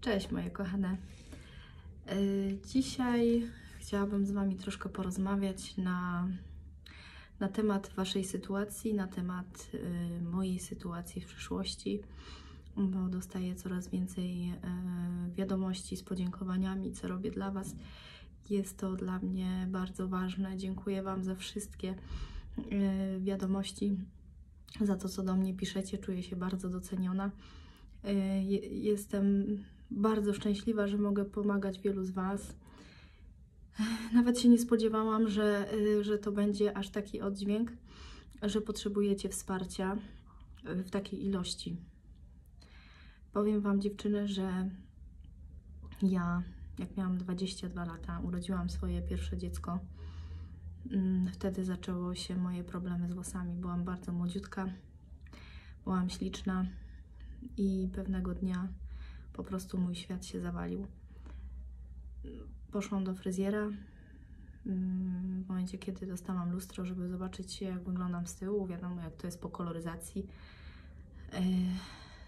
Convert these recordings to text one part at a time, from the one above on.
Cześć moje kochane. Dzisiaj chciałabym z Wami troszkę porozmawiać na temat Waszej sytuacji, na temat mojej sytuacji w przyszłości, bo dostaję coraz więcej wiadomości z podziękowaniami, co robię dla Was. Jest to dla mnie bardzo ważne. Dziękuję Wam za wszystkie wiadomości, za to, co do mnie piszecie. Czuję się bardzo doceniona. Jestem bardzo szczęśliwa, że mogę pomagać wielu z Was. Nawet się nie spodziewałam, że to będzie aż taki oddźwięk, że potrzebujecie wsparcia w takiej ilości. Powiem Wam, dziewczyny, że ja, jak miałam 22 lata, urodziłam swoje pierwsze dziecko. Wtedy zaczęły się moje problemy z włosami. Byłam bardzo młodziutka, byłam śliczna i pewnego dnia po prostu mój świat się zawalił. Poszłam do fryzjera w momencie, kiedy dostałam lustro, żeby zobaczyć się, jak wyglądam z tyłu. Wiadomo, jak to jest po koloryzacji.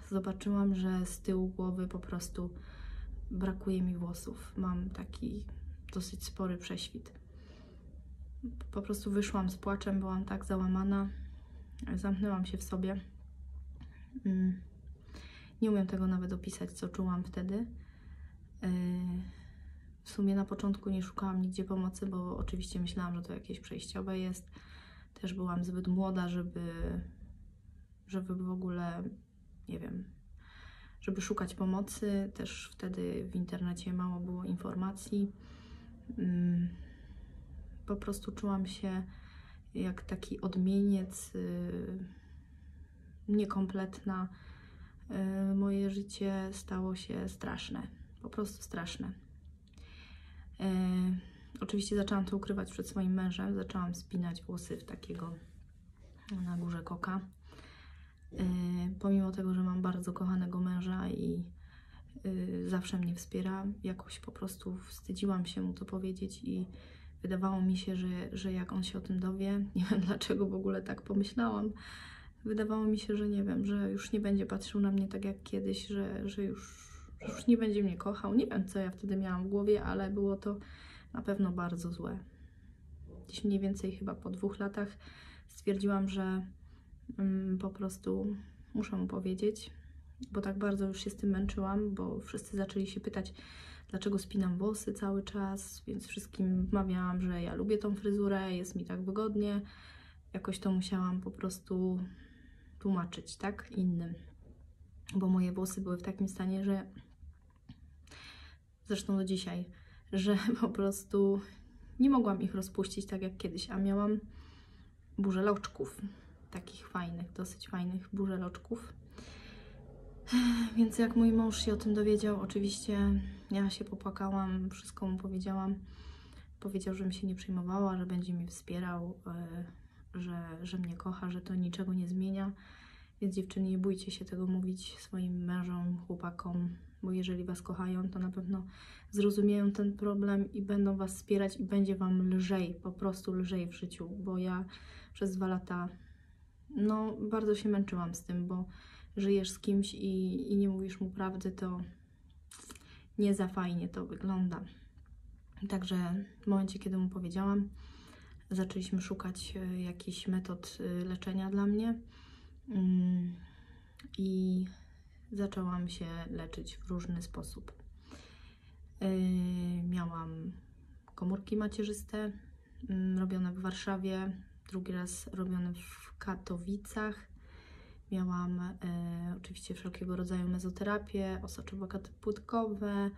Zobaczyłam, że z tyłu głowy po prostu brakuje mi włosów. Mam taki dosyć spory prześwit. Po prostu wyszłam z płaczem, byłam tak załamana. Zamknęłam się w sobie. Nie umiem tego nawet opisać, co czułam wtedy. W sumie na początku nie szukałam nigdzie pomocy, bo oczywiście myślałam, że to jakieś przejściowe jest. Też byłam zbyt młoda, żeby w ogóle, nie wiem, żeby szukać pomocy. Też wtedy w internecie mało było informacji. Po prostu czułam się jak taki odmieniec, niekompletna. Moje życie stało się straszne, po prostu straszne. Oczywiście zaczęłam to ukrywać przed swoim mężem, zaczęłam spinać włosy w takiego na górze koka. Pomimo tego, że mam bardzo kochanego męża i zawsze mnie wspiera, jakoś po prostu wstydziłam się mu to powiedzieć i wydawało mi się, że jak on się o tym dowie, nie wiem dlaczego w ogóle tak pomyślałam, wydawało mi się, że nie wiem, że już nie będzie patrzył na mnie tak jak kiedyś, że już nie będzie mnie kochał. Nie wiem, co ja wtedy miałam w głowie, ale było to na pewno bardzo złe. Gdzieś mniej więcej chyba po 2 latach stwierdziłam, że po prostu muszę mu powiedzieć, bo tak bardzo już się z tym męczyłam, bo wszyscy zaczęli się pytać, dlaczego spinam włosy cały czas, więc wszystkim wmawiałam, że ja lubię tą fryzurę, jest mi tak wygodnie. Jakoś to musiałam po prostu tłumaczyć, tak, innym, bo moje włosy były w takim stanie, że zresztą do dzisiaj, że po prostu nie mogłam ich rozpuścić tak jak kiedyś, a miałam burzę loczków, takich fajnych, dosyć fajnych burzę loczków. Więc jak mój mąż się o tym dowiedział, oczywiście ja się popłakałam, wszystko mu powiedziałam. Powiedział, żebym się nie przejmowała, że będzie mnie wspierał, że mnie kocha, że to niczego nie zmienia. Więc dziewczyny, nie bójcie się tego mówić swoim mężom, chłopakom, bo jeżeli Was kochają, to na pewno zrozumieją ten problem i będą Was wspierać i będzie Wam lżej, po prostu lżej w życiu, bo ja przez 2 lata no bardzo się męczyłam z tym, bo żyjesz z kimś i nie mówisz mu prawdy, to nie za fajnie to wygląda. Także w momencie, kiedy mu powiedziałam, zaczęliśmy szukać jakichś metod leczenia dla mnie i zaczęłam się leczyć w różny sposób. Miałam komórki macierzyste robione w Warszawie, drugi raz robione w Katowicach. Miałam oczywiście wszelkiego rodzaju mezoterapię, osoczowo-płytkowe,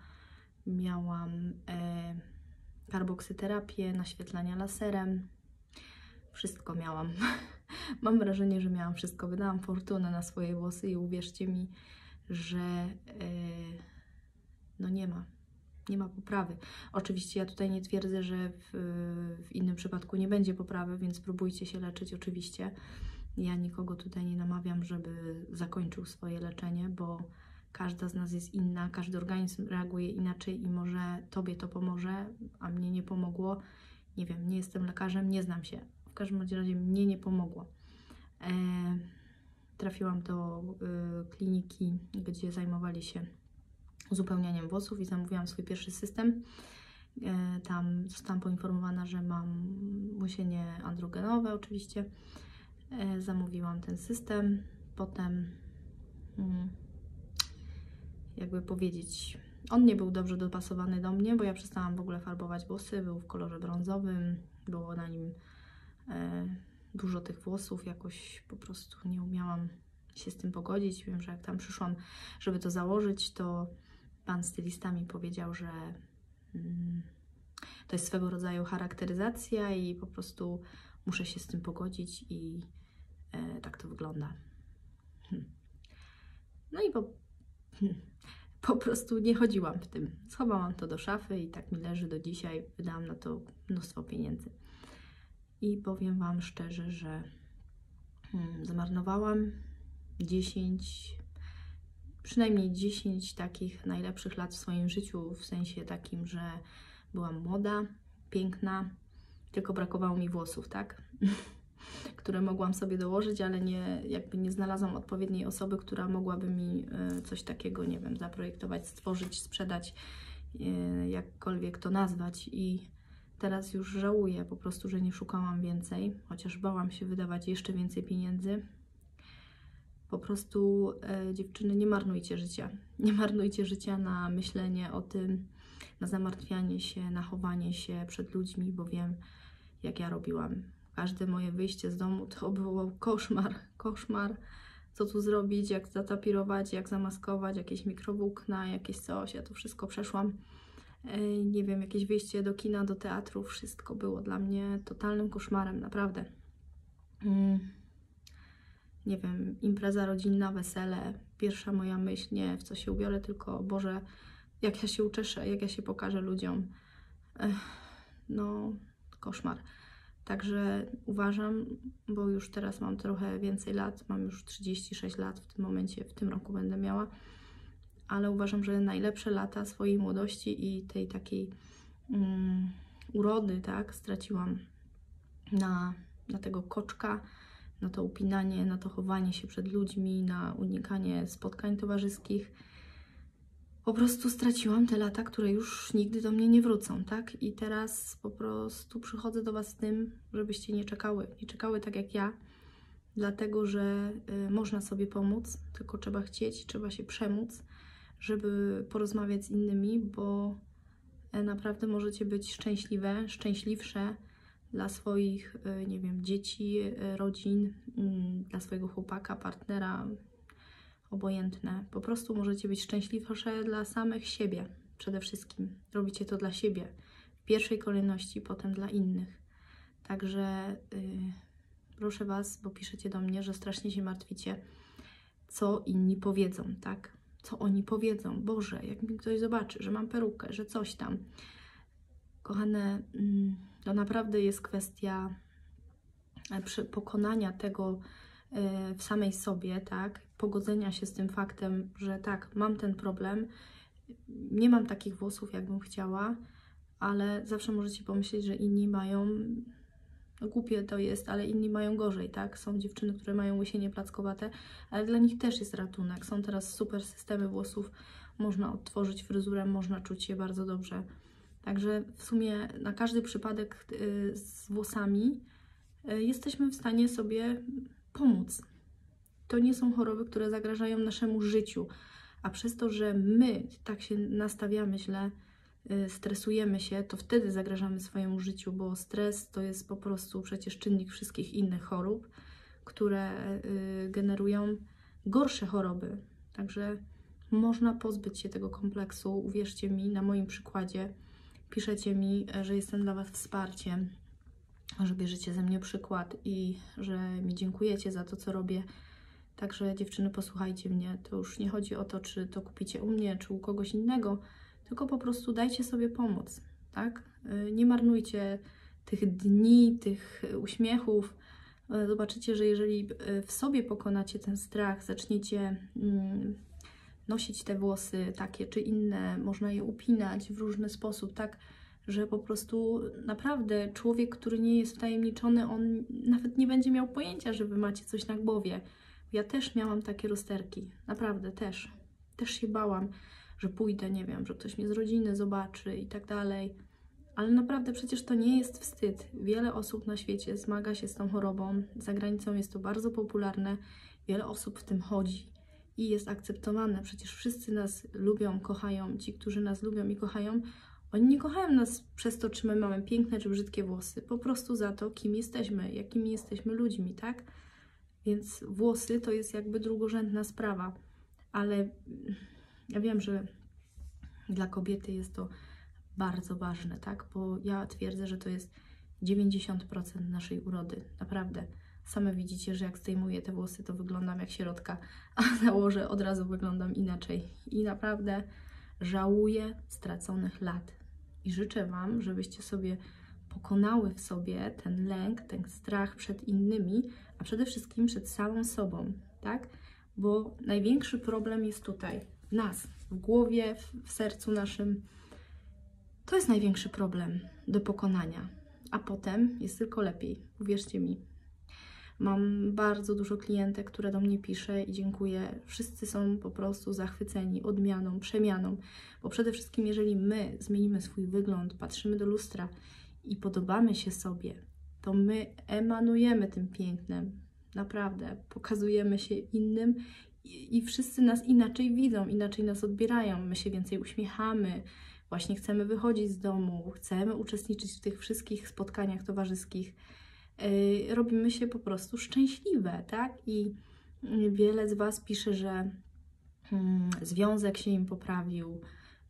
miałam karboksyterapię, naświetlania laserem. Wszystko miałam. Mam wrażenie, że miałam wszystko. Wydałam fortunę na swoje włosy i uwierzcie mi, że no nie ma poprawy. Oczywiście ja tutaj nie twierdzę, że w innym przypadku nie będzie poprawy, więc próbujcie się leczyć oczywiście. Ja nikogo tutaj nie namawiam, żeby zakończył swoje leczenie, bo każda z nas jest inna, każdy organizm reaguje inaczej i może Tobie to pomoże, a mnie nie pomogło. Nie wiem, nie jestem lekarzem, nie znam się. W każdym razie mnie nie pomogło. Trafiłam do kliniki, gdzie zajmowali się uzupełnianiem włosów i zamówiłam swój pierwszy system. Tam zostałam poinformowana, że mam łysienie androgenowe oczywiście. Zamówiłam ten system. Potem, jakby powiedzieć, on nie był dobrze dopasowany do mnie, bo ja przestałam w ogóle farbować włosy. Był w kolorze brązowym, było na nim dużo tych włosów. Jakoś po prostu nie umiałam się z tym pogodzić. Wiem, że jak tam przyszłam, żeby to założyć, to pan stylista mi powiedział, że to jest swego rodzaju charakteryzacja i po prostu muszę się z tym pogodzić i tak to wygląda. No i po prostu nie chodziłam w tym. Schowałam to do szafy i tak mi leży do dzisiaj. Wydałam na to mnóstwo pieniędzy. I powiem Wam szczerze, że zmarnowałam przynajmniej 10 takich najlepszych lat w swoim życiu, w sensie takim, że byłam młoda, piękna, tylko brakowało mi włosów, tak? Które mogłam sobie dołożyć, ale nie znalazłam odpowiedniej osoby, która mogłaby mi coś takiego, nie wiem, zaprojektować, stworzyć, sprzedać, jakkolwiek to nazwać. I teraz już żałuję po prostu, że nie szukałam więcej, chociaż bałam się wydawać jeszcze więcej pieniędzy. Po prostu dziewczyny, nie marnujcie życia. Nie marnujcie życia na myślenie o tym, na zamartwianie się, na chowanie się przed ludźmi, bo wiem, jak ja robiłam. Każde moje wyjście z domu to było koszmar, koszmar. Co tu zrobić, jak zatapirować, jak zamaskować, jakieś mikrowłókna, jakieś coś. Ja to wszystko przeszłam. Nie wiem, jakieś wyjście do kina, do teatru, wszystko było dla mnie totalnym koszmarem, naprawdę. Nie wiem, impreza rodzinna, wesele, pierwsza moja myśl, nie w co się ubiorę, tylko Boże, jak ja się uczeszę, jak ja się pokażę ludziom. No, koszmar. Także uważam, bo już teraz mam trochę więcej lat, mam już 36 lat w tym momencie, w tym roku będę miała, ale uważam, że najlepsze lata swojej młodości i tej takiej urody, tak, straciłam na tego koczka, na to upinanie, na to chowanie się przed ludźmi, na unikanie spotkań towarzyskich. Po prostu straciłam te lata, które już nigdy do mnie nie wrócą, tak? I teraz po prostu przychodzę do Was z tym, żebyście nie czekały tak jak ja, dlatego, że można sobie pomóc, tylko trzeba chcieć, trzeba się przemóc, żeby porozmawiać z innymi, bo naprawdę możecie być szczęśliwsze dla swoich, nie wiem, dzieci, rodzin, dla swojego chłopaka, partnera, obojętne. Po prostu możecie być szczęśliwsze dla samych siebie przede wszystkim. Robicie to dla siebie w pierwszej kolejności, potem dla innych. Także proszę Was, bo piszecie do mnie, że strasznie się martwicie, co inni powiedzą, tak? Co oni powiedzą? Boże, jak mi ktoś zobaczy, że mam perukę, że coś tam. Kochane, to naprawdę jest kwestia pokonania tego w samej sobie, tak? Pogodzenia się z tym faktem, że tak, mam ten problem, nie mam takich włosów, jakbym chciała, ale zawsze możecie pomyśleć, że inni mają, no głupie to jest, ale inni mają gorzej, tak? Są dziewczyny, które mają łysienie plackowate, ale dla nich też jest ratunek. Są teraz super systemy włosów, można odtworzyć fryzurę, można czuć się bardzo dobrze. Także w sumie na każdy przypadek z włosami jesteśmy w stanie sobie pomóc. To nie są choroby, które zagrażają naszemu życiu, a przez to, że my tak się nastawiamy źle, stresujemy się, to wtedy zagrażamy swojemu życiu, bo stres to jest po prostu przecież czynnik wszystkich innych chorób, które generują gorsze choroby. Także można pozbyć się tego kompleksu. Uwierzcie mi, na moim przykładzie piszecie mi, że jestem dla Was wsparciem, że bierzecie ze mnie przykład i że mi dziękujecie za to, co robię. Także dziewczyny, posłuchajcie mnie. To już nie chodzi o to, czy to kupicie u mnie, czy u kogoś innego, tylko po prostu dajcie sobie pomóc, tak? Nie marnujcie tych dni, tych uśmiechów. Zobaczycie, że jeżeli w sobie pokonacie ten strach, zaczniecie nosić te włosy takie czy inne, można je upinać w różny sposób, tak? Że po prostu naprawdę człowiek, który nie jest wtajemniczony, on nawet nie będzie miał pojęcia, że Wy macie coś na głowie. Ja też miałam takie rozterki, naprawdę też. Też się bałam, że pójdę, nie wiem, że ktoś mnie z rodziny zobaczy i tak dalej. Ale naprawdę przecież to nie jest wstyd. Wiele osób na świecie zmaga się z tą chorobą. Za granicą jest to bardzo popularne. Wiele osób w tym chodzi i jest akceptowane. Przecież wszyscy nas lubią, kochają. Ci, którzy nas lubią i kochają, oni nie kochają nas przez to, czy my mamy piękne czy brzydkie włosy. Po prostu za to, kim jesteśmy, jakimi jesteśmy ludźmi, tak? Więc włosy to jest jakby drugorzędna sprawa. Ale ja wiem, że dla kobiety jest to bardzo ważne, tak? Bo ja twierdzę, że to jest 90% naszej urody. Naprawdę. Same widzicie, że jak zdejmuję te włosy, to wyglądam jak sierotka, a założę, od razu wyglądam inaczej. I naprawdę żałuję straconych lat. I życzę Wam, żebyście sobie pokonały w sobie ten lęk, ten strach przed innymi, a przede wszystkim przed samą sobą, tak? Bo największy problem jest tutaj, w nas, w głowie, w sercu naszym. To jest największy problem do pokonania, a potem jest tylko lepiej, uwierzcie mi. Mam bardzo dużo klientek, które do mnie pisze i dziękuję. Wszyscy są po prostu zachwyceni odmianą, przemianą, bo przede wszystkim jeżeli my zmienimy swój wygląd, patrzymy do lustra i podobamy się sobie, to my emanujemy tym pięknem. Naprawdę, pokazujemy się innym i wszyscy nas inaczej widzą, inaczej nas odbierają. My się więcej uśmiechamy, właśnie chcemy wychodzić z domu, chcemy uczestniczyć w tych wszystkich spotkaniach towarzyskich. Robimy się po prostu szczęśliwe, tak? I wiele z Was pisze, że związek się im poprawił,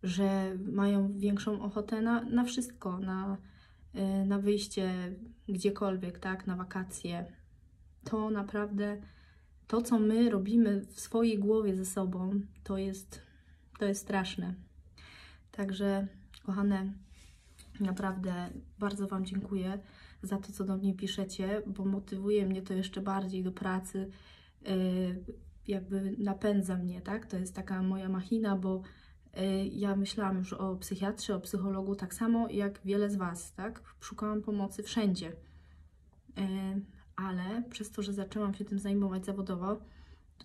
że mają większą ochotę na wszystko, na wyjście gdziekolwiek, tak? Na wakacje. To naprawdę, to co my robimy w swojej głowie ze sobą, to jest straszne. Także, kochane, naprawdę bardzo Wam dziękuję za to, co do mnie piszecie, bo motywuje mnie to jeszcze bardziej do pracy, jakby napędza mnie, tak? To jest taka moja machina, bo ja myślałam już o psychiatrze, o psychologu tak samo jak wiele z Was, tak? Szukałam pomocy wszędzie, ale przez to, że zaczęłam się tym zajmować zawodowo,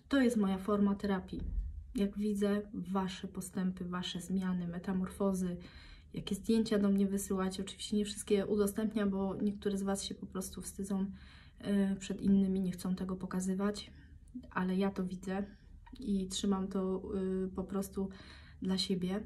to jest moja forma terapii. Jak widzę Wasze postępy, Wasze zmiany, metamorfozy, jakie zdjęcia do mnie wysyłacie. Oczywiście nie wszystkie udostępniam, bo niektóre z Was się po prostu wstydzą przed innymi, nie chcą tego pokazywać, ale ja to widzę i trzymam to po prostu dla siebie,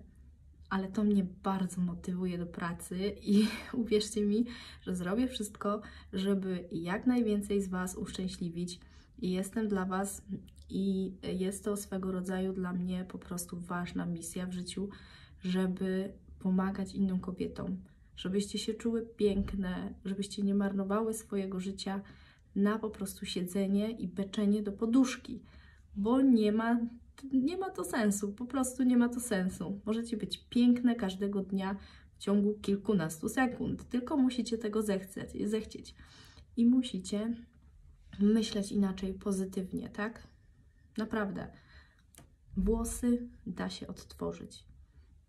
ale to mnie bardzo motywuje do pracy i uwierzcie mi, że zrobię wszystko, żeby jak najwięcej z Was uszczęśliwić i jestem dla Was i jest to swego rodzaju dla mnie po prostu ważna misja w życiu, żeby pomagać innym kobietom, żebyście się czuły piękne, żebyście nie marnowały swojego życia na po prostu siedzenie i beczenie do poduszki, bo nie ma to sensu, po prostu nie ma to sensu. Możecie być piękne każdego dnia w ciągu kilkunastu sekund, tylko musicie tego zechcieć i musicie myśleć inaczej, pozytywnie, tak? Naprawdę. Włosy da się odtworzyć.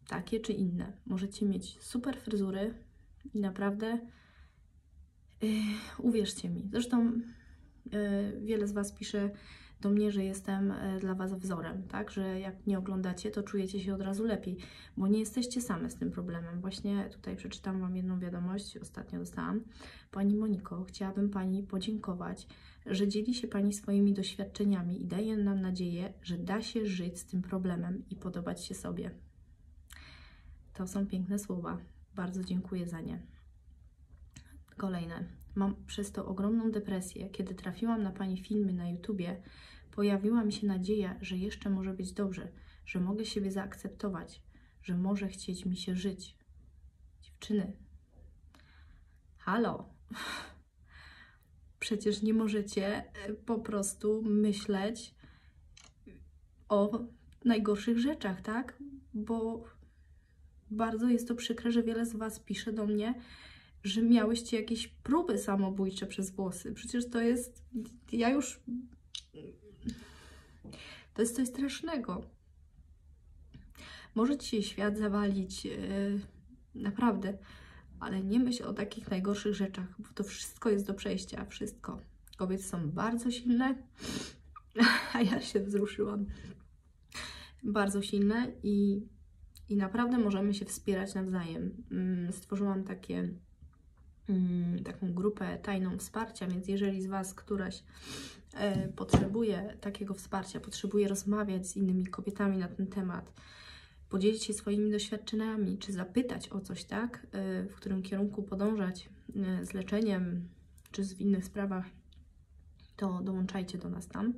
Takie czy inne. Możecie mieć super fryzury i naprawdę uwierzcie mi. Zresztą wiele z Was pisze do mnie, że jestem dla Was wzorem, tak? Że jak mnie oglądacie, to czujecie się od razu lepiej, bo nie jesteście same z tym problemem. Właśnie tutaj przeczytam Wam jedną wiadomość, ostatnio dostałam. Pani Moniko, chciałabym Pani podziękować, że dzieli się Pani swoimi doświadczeniami i daje nam nadzieję, że da się żyć z tym problemem i podobać się sobie. To są piękne słowa. Bardzo dziękuję za nie. Kolejne. Mam przez to ogromną depresję. Kiedy trafiłam na Pani filmy na YouTubie, pojawiła mi się nadzieja, że jeszcze może być dobrze, że mogę siebie zaakceptować, że może chcieć mi się żyć. Dziewczyny, halo! Przecież nie możecie po prostu myśleć o najgorszych rzeczach, tak? Bo bardzo jest to przykre, że wiele z Was pisze do mnie, że miałyście jakieś próby samobójcze przez włosy. Przecież to jest... To jest coś strasznego. Może Ci się świat zawalić, naprawdę, ale nie myśl o takich najgorszych rzeczach, bo to wszystko jest do przejścia, wszystko. Kobiety są bardzo silne, a ja się wzruszyłam. Bardzo silne i i naprawdę możemy się wspierać nawzajem. Stworzyłam taką grupę tajną wsparcia, więc jeżeli z Was któraś potrzebuje takiego wsparcia, potrzebuje rozmawiać z innymi kobietami na ten temat, podzielić się swoimi doświadczeniami, czy zapytać o coś, tak, w którym kierunku podążać z leczeniem, czy w innych sprawach, to dołączajcie do nas tam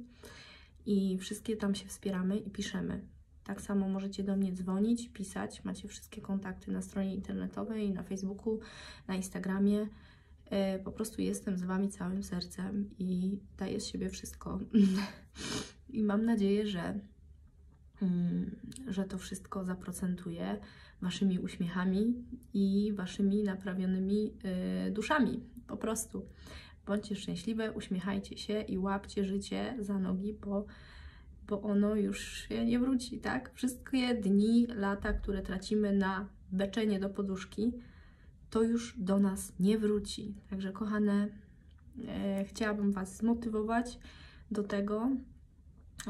i wszystkie tam się wspieramy i piszemy. Tak samo możecie do mnie dzwonić, pisać, macie wszystkie kontakty na stronie internetowej, na Facebooku, na Instagramie. Po prostu jestem z Wami całym sercem i daję z siebie wszystko. I mam nadzieję, że to wszystko zaprocentuje Waszymi uśmiechami i Waszymi naprawionymi duszami. Po prostu bądźcie szczęśliwe, uśmiechajcie się i łapcie życie za nogi, bo ono już się nie wróci, tak? Wszystkie dni, lata, które tracimy na beczenie do poduszki, to już do nas nie wróci. Także kochane, chciałabym Was zmotywować do tego,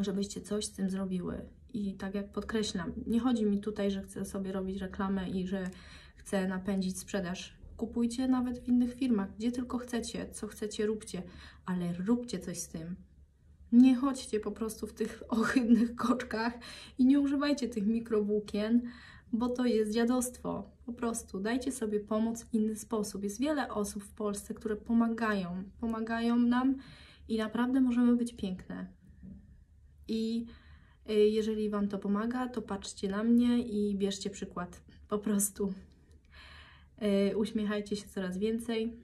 żebyście coś z tym zrobiły. I tak jak podkreślam, nie chodzi mi tutaj, że chcę sobie robić reklamę i że chcę napędzić sprzedaż. Kupujcie nawet w innych firmach, gdzie tylko chcecie, co chcecie, róbcie, ale róbcie coś z tym. Nie chodźcie po prostu w tych ohydnych koczkach i nie używajcie tych mikrowłókien, bo to jest dziadostwo. Po prostu dajcie sobie pomoc w inny sposób. Jest wiele osób w Polsce, które pomagają nam i naprawdę możemy być piękne. I jeżeli Wam to pomaga, to patrzcie na mnie i bierzcie przykład. Po prostu uśmiechajcie się coraz więcej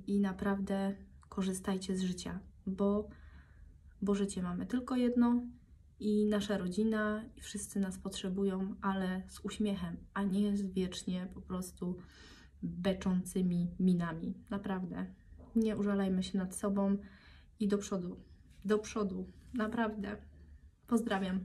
i naprawdę korzystajcie z życia, bo życie mamy tylko jedno i nasza rodzina i wszyscy nas potrzebują, ale z uśmiechem, a nie z wiecznie po prostu beczącymi minami. Naprawdę. Nie użalajmy się nad sobą i do przodu. Do przodu. Naprawdę. Pozdrawiam.